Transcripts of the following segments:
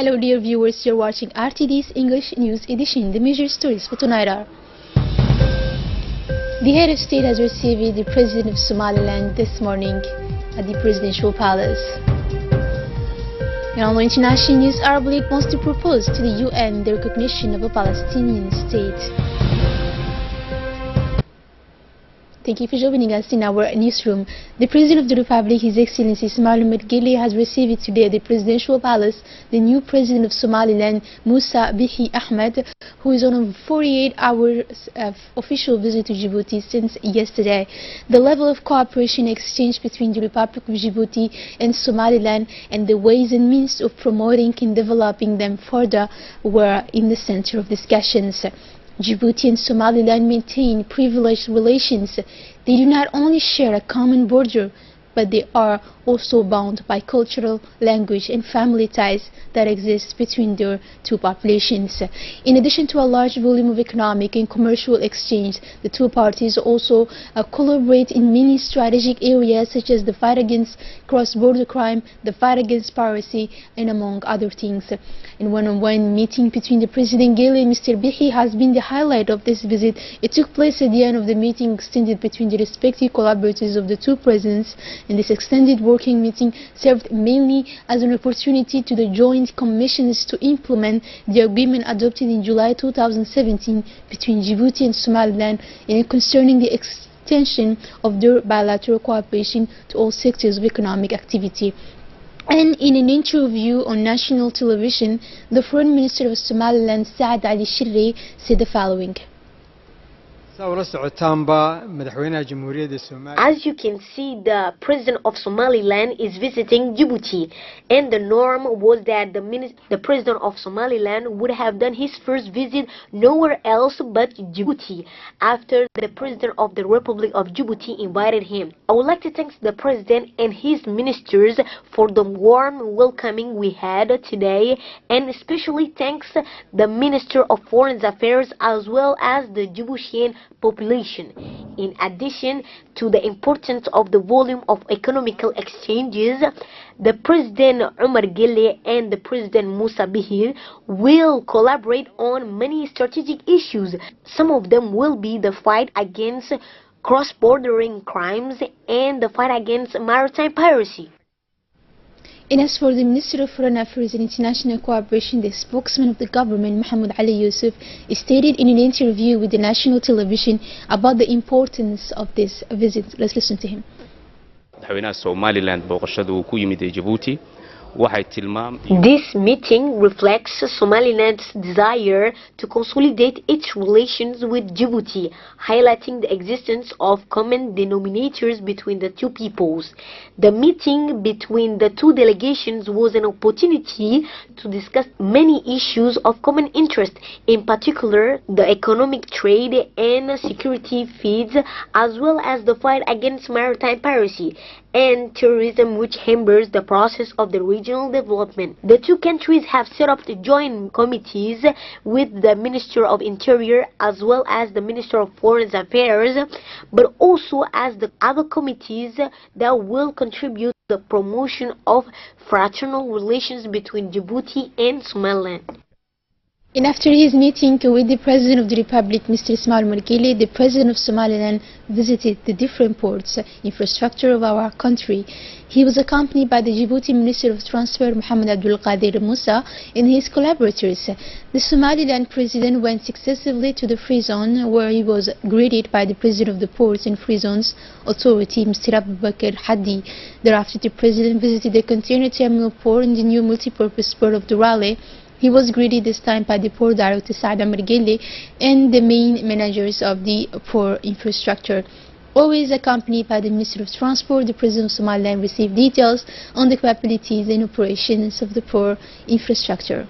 Hello dear viewers, you're watching RTD's English News Edition. The major stories for tonight are: the head of state has received the president of Somaliland this morning at the presidential palace. In all international news, Arab League wants to propose to the UN the recognition of a Palestinian state. Thank you for joining us in our newsroom. The President of the Republic, His Excellency Ismail Omar Guelleh, has received today at the Presidential Palace the new President of Somaliland, Musa Bihi Ahmed, who is on a 48-hour official visit to Djibouti since yesterday. The level of cooperation exchanged between the Republic of Djibouti and Somaliland and the ways and means of promoting and developing them further were in the center of discussions. Djibouti and Somaliland maintain privileged relations. They do not only share a common border, but they are also bound by cultural, language and family ties that exist between their two populations. In addition to a large volume of economic and commercial exchange, the two parties also collaborate in many strategic areas such as the fight against cross-border crime, the fight against piracy, and among other things. In one-on-one meeting between the President Guelleh and Mr. Bihi has been the highlight of this visit. It took place at the end of the meeting extended between the respective collaborators of the two presidents, and this extended working meeting served mainly as an opportunity to the joint commissions to implement the agreement adopted in July 2017 between Djibouti and Somaliland and concerning the extension of their bilateral cooperation to all sectors of economic activity. And in an interview on national television, the Foreign Minister of Somaliland, Saad Ali Shirri, said the following. As you can see, the President of Somaliland is visiting Djibouti, and the norm was that the President of Somaliland would have done his first visit nowhere else but Djibouti after the President of the Republic of Djibouti invited him. I would like to thank the President and his ministers for the warm welcoming we had today, and especially thanks the Minister of Foreign Affairs as well as the Djiboutian population. In addition to the importance of the volume of economical exchanges, the President Omar Guelleh and the President Musa Bihi will collaborate on many strategic issues. Some of them will be the fight against cross-bordering crimes and the fight against maritime piracy. And as for the Minister of Foreign Affairs and International Cooperation, the spokesman of the government, Mahmoud Ali Yusuf, stated in an interview with the national television about the importance of this visit. Let's listen to him. This meeting reflects Somaliland's desire to consolidate its relations with Djibouti, highlighting the existence of common denominators between the two peoples. The meeting between the two delegations was an opportunity to discuss many issues of common interest, in particular the economic trade and security feeds, as well as the fight against maritime piracy and terrorism, which hampers the process of the regional development. The two countries have set up the joint committees with the Minister of Interior as well as the Minister of Foreign Affairs, but also as the other committees that will contribute to the promotion of fraternal relations between Djibouti and Somaliland. And after his meeting with the President of the Republic, Mr. Ismail Omar Guelleh, the President of Somaliland visited the different ports, infrastructure of our country. He was accompanied by the Djibouti Minister of Transport, Mohammed Abdul Qadir Musa, and his collaborators. The Somaliland President went successively to the Free Zone, where he was greeted by the President of the Ports and Free Zones Authority, Mr. Abu Bakr Hadi. Thereafter, the President visited the container terminal port and the new multi-purpose port of Durale. He was greeted this time by the Port Director Saad Omar Guelleh and the main managers of the port infrastructure. Always accompanied by the Minister of Transport, the President of Somaliland received details on the capabilities and operations of the port infrastructure.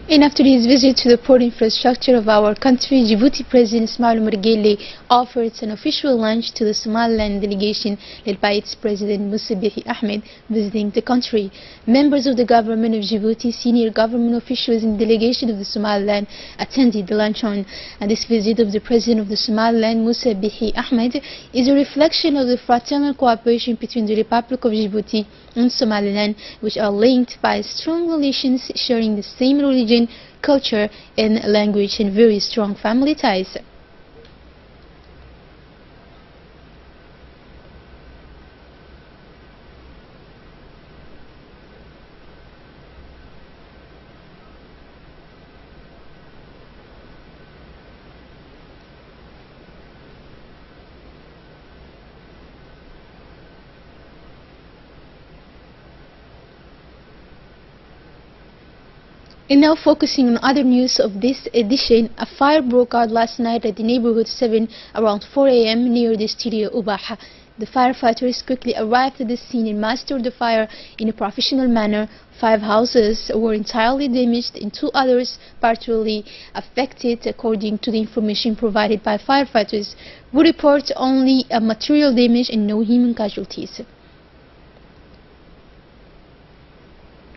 And after his visit to the port infrastructure of our country, Djibouti President Ismail Omar Guelleh offered an official lunch to the Somaliland delegation led by its President Moussa Bihi Ahmed visiting the country. Members of the government of Djibouti, senior government officials and delegation of the Somaliland attended the luncheon. And this visit of the President of the Somaliland, Moussa Bihi Ahmed, is a reflection of the fraternal cooperation between the Republic of Djibouti and Somaliland, which are linked by strong relations sharing the same religion, culture and language and very strong family ties. And now focusing on other news of this edition, a fire broke out last night at the neighborhood 7 around 4 a.m. near the studio Ubaha. The firefighters quickly arrived at the scene and mastered the fire in a professional manner. 5 houses were entirely damaged and 2 others partially affected, according to the information provided by firefighters, who report only material damage and no human casualties.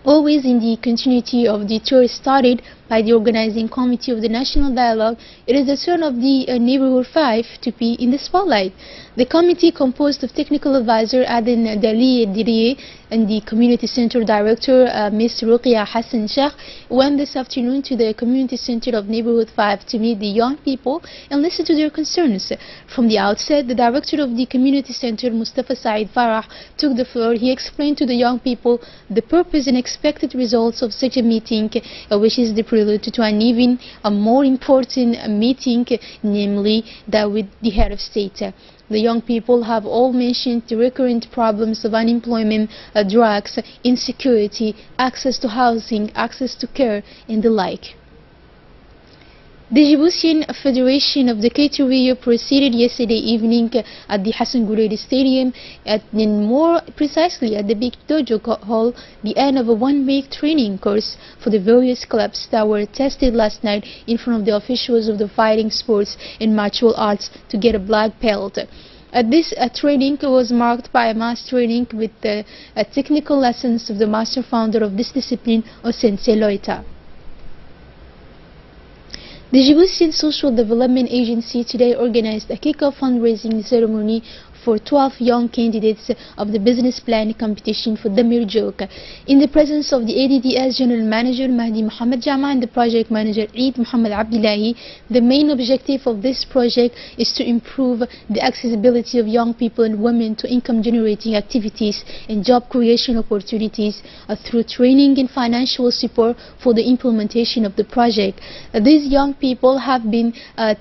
Always in the continuity of the tour started by the organizing committee of the National Dialogue, it is the turn of the Neighborhood 5 to be in the spotlight. The committee, composed of technical advisor Aden Dali Diriye and the community center director Ms. Ruqya Hassan Sheikh, went this afternoon to the community center of Neighborhood 5 to meet the young people and listen to their concerns. From the outset, the director of the community center, Mustafa Saeed Farah, took the floor. He explained to the young people the purpose and expected results of such a meeting, which is the prelude to an even more important meeting, namely that with the head of state. The young people have all mentioned the recurrent problems of unemployment, drugs, insecurity, access to housing, access to care, and the like. The Djiboutian Federation of the Kaituria proceeded yesterday evening at the Hassan Guredi Stadium, and more precisely at the Big Dojo Hall, the end of a one-week training course for the various clubs that were tested last night in front of the officials of the fighting sports and martial arts to get a black belt. This training was marked by a mass training with technical lessons of the master founder of this discipline, Sensei Loita. The Djiboutian Social Development Agency today organized a kick-off fundraising ceremony for 12 young candidates of the business plan competition for Damir Joke. In the presence of the ADDS General Manager Mahdi Mohamed Jama and the Project Manager Eid Mohamed Abdullahi, the main objective of this project is to improve the accessibility of young people and women to income-generating activities and job creation opportunities through training and financial support for the implementation of the project. These young people have been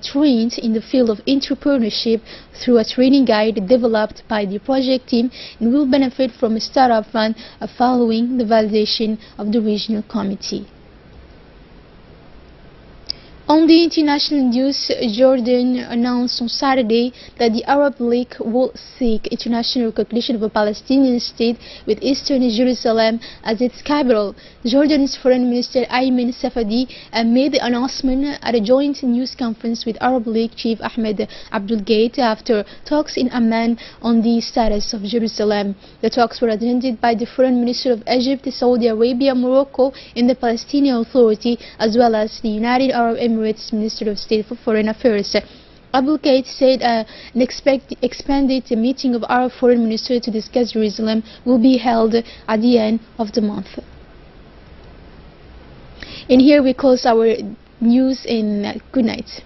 trained in the field of entrepreneurship through a training guide developed by the project team and will benefit from a startup fund following the validation of the regional committee. On the international news, Jordan announced on Saturday that the Arab League will seek international recognition of a Palestinian state with Eastern Jerusalem as its capital. Jordan's Foreign Minister Ayman Safadi made the announcement at a joint news conference with Arab League Chief Ahmed Abdul Gate after talks in Amman on the status of Jerusalem. The talks were attended by the Foreign Minister of Egypt, Saudi Arabia, Morocco, and the Palestinian Authority, as well as the United Arab Emirates Minister of State for Foreign Affairs. Abdul Gate said an expanded meeting of Arab foreign ministers to discuss Jerusalem will be held at the end of the month. And here we close our news, and good night.